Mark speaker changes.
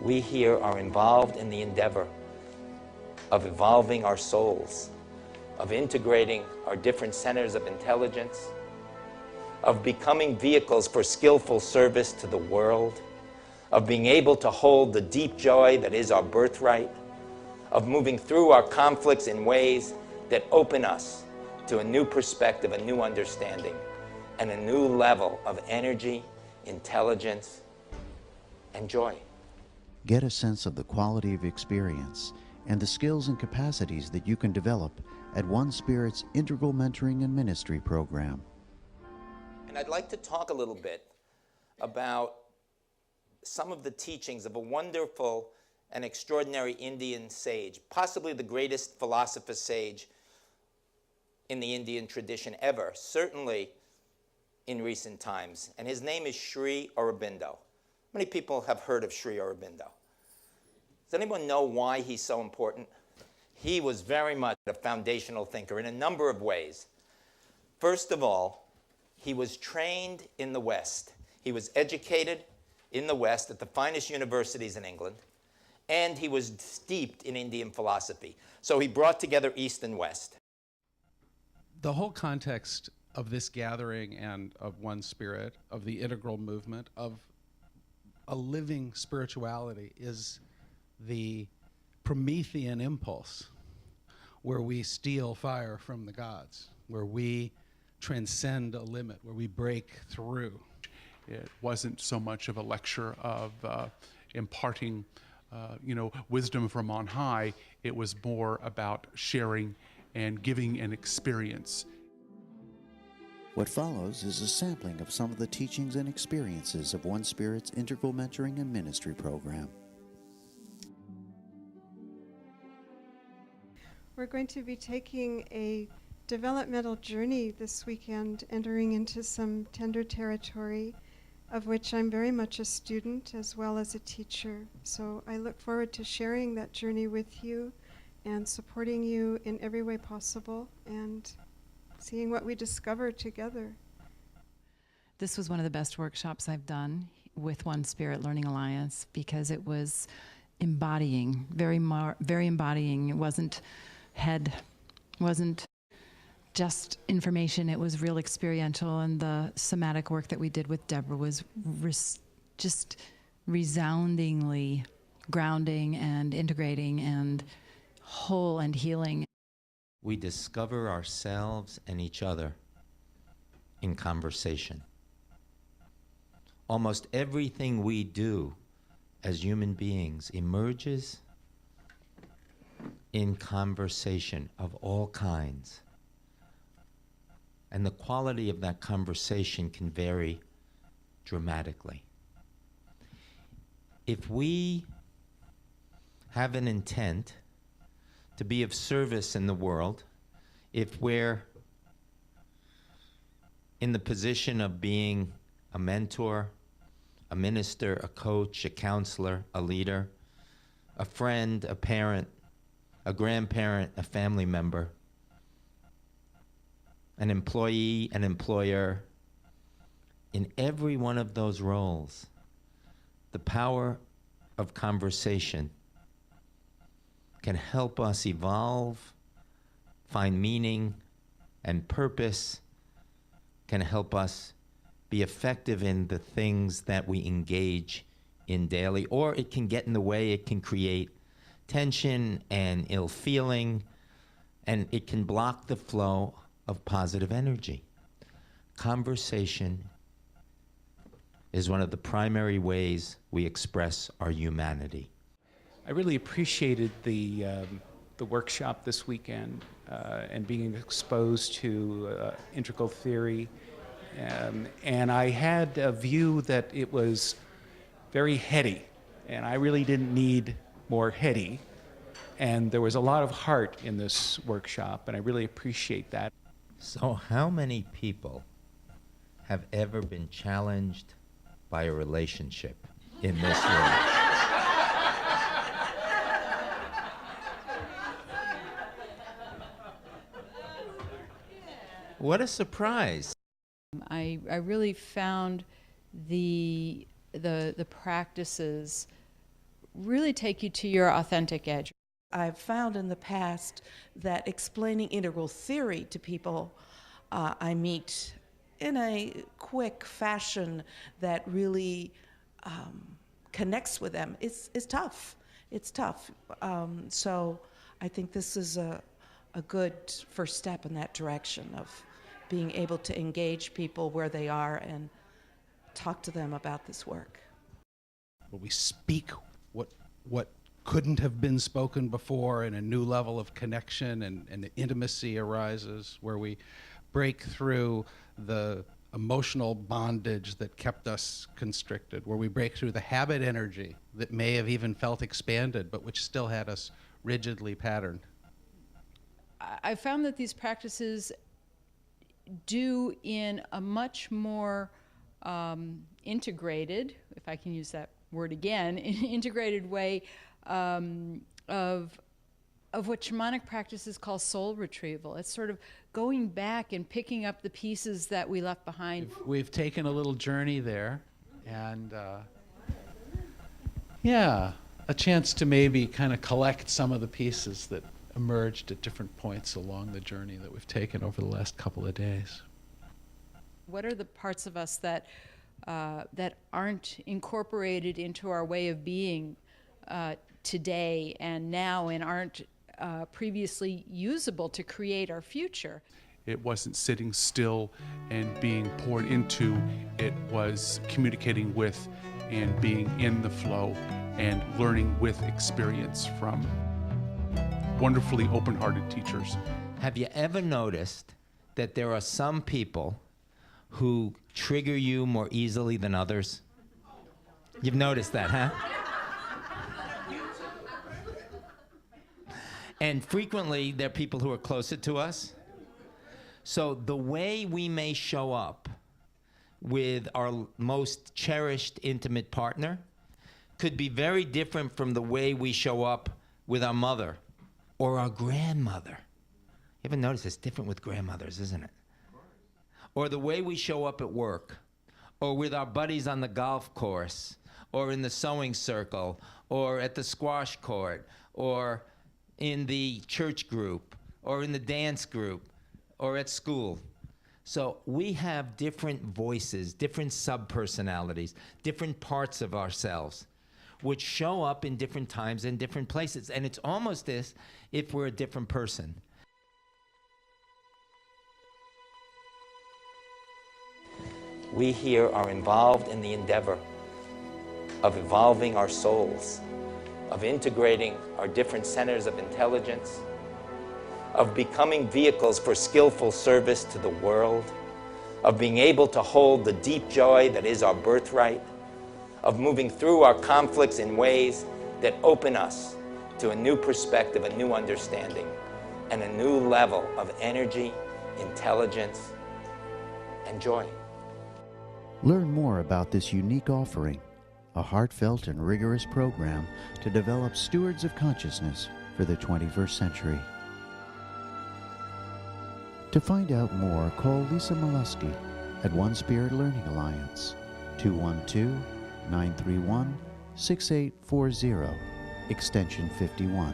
Speaker 1: We here are involved in the endeavor of evolving our souls, of integrating our different centers of intelligence, of becoming vehicles for skillful service to the world, of being able to hold the deep joy that is our birthright, of moving through our conflicts in ways that open us to a new perspective, a new understanding, and a new level of energy, intelligence, and joy.
Speaker 2: Get a sense of the quality of experience and the skills and capacities that you can develop at One Spirit's Integral Mentoring and Ministry program.
Speaker 1: And I'd like to talk a little bit about some of the teachings of a wonderful and extraordinary Indian sage, possibly the greatest philosopher sage in the Indian tradition ever, certainly in recent times. And his name is Sri Aurobindo. Many people have heard of Sri Aurobindo. Does anyone know why he's so important? He was very much a foundational thinker in a number of ways. First of all, he was trained in the West. He was educated in the West at the finest universities in England, and he was steeped in Indian philosophy. So he brought together East and West.
Speaker 3: The whole context of this gathering and of One Spirit, of the integral movement, of a living spirituality is the Promethean impulse, where we steal fire from the gods, where we transcend a limit, where we break through.
Speaker 4: It wasn't so much of a lecture of imparting wisdom from on high. It was more about sharing and giving an experience.
Speaker 2: What follows is a sampling of some of the teachings and experiences of One Spirit's Integral Mentoring and Ministry program.
Speaker 5: We're going to be taking a developmental journey this weekend, entering into some tender territory of which I'm very much a student as well as a teacher. So I look forward to sharing that journey with you and supporting you in every way possible and seeing what we discover together.
Speaker 6: This was one of the best workshops I've done with One Spirit Learning Alliance because it was embodying, very embodying. It wasn't just information, it was real experiential, and the somatic work that we did with Deborah was just resoundingly grounding and integrating and whole and healing.
Speaker 1: We discover ourselves and each other in conversation. Almost everything we do as human beings emerges in conversation of all kinds. And the quality of that conversation can vary dramatically. If we have an intent to be of service in the world, if we're in the position of being a mentor, a minister, a coach, a counselor, a leader, a friend, a parent, a grandparent, a family member, an employee, an employer, in every one of those roles, the power of conversation can help us evolve, find meaning and purpose, can help us be effective in the things that we engage in daily, or it can get in the way, it can create tension and ill feeling, and it can block the flow of positive energy. Conversation is one of the primary ways we express our humanity.
Speaker 7: I really appreciated the workshop this weekend and being exposed to integral theory. And I had a view that it was very heady, and I really didn't need more heady. And there was a lot of heart in this workshop, and I really appreciate that.
Speaker 1: So how many people have ever been challenged by a relationship in this room? What a surprise.
Speaker 8: I really found the practices really take you to your authentic edge.
Speaker 9: I've found in the past that explaining integral theory to people I meet in a quick fashion that really connects with them is tough. It's tough. So I think this is a good first step in that direction of being able to engage people where they are and talk to them about this work.
Speaker 3: Where we speak what couldn't have been spoken before, and a new level of connection and intimacy arises, where we break through the emotional bondage that kept us constricted, where we break through the habit energy that may have even felt expanded, but which still had us rigidly patterned.
Speaker 8: I found that these practices do, in a much more integrated, if I can use that word again, integrated way of what shamanic practices call soul retrieval. It's sort of going back and picking up the pieces that we left behind.
Speaker 3: We've taken a little journey there, and yeah, a chance to maybe kind of collect some of the pieces that emerged at different points along the journey that we've taken over the last couple of days.
Speaker 8: What are the parts of us that aren't incorporated into our way of being today and now, and aren't previously usable to create our future?
Speaker 4: It wasn't sitting still and being poured into. It was communicating with and being in the flow and learning with experience from wonderfully open-hearted teachers.
Speaker 1: Have you ever noticed that there are some people who trigger you more easily than others? You've noticed that, huh? And frequently, they're people who are closer to us. So the way we may show up with our most cherished, intimate partner could be very different from the way we show up with our mother or our grandmother. You ever notice it's different with grandmothers, isn't it? Or the way we show up at work, or with our buddies on the golf course, or in the sewing circle, or at the squash court, or in the church group, or in the dance group, or at school. So we have different voices, different sub-personalities, different parts of ourselves, which show up in different times and different places. And it's almost as if we're a different person. We here are involved in the endeavor of evolving our souls, of integrating our different centers of intelligence, of becoming vehicles for skillful service to the world, of being able to hold the deep joy that is our birthright, of moving through our conflicts in ways that open us to a new perspective, a new understanding, and a new level of energy, intelligence, and joy.
Speaker 2: Learn more about this unique offering, a heartfelt and rigorous program to develop stewards of consciousness for the 21st century. To find out more, call Lisa Molesky at One Spirit Learning Alliance, 212-931-6840, extension 51.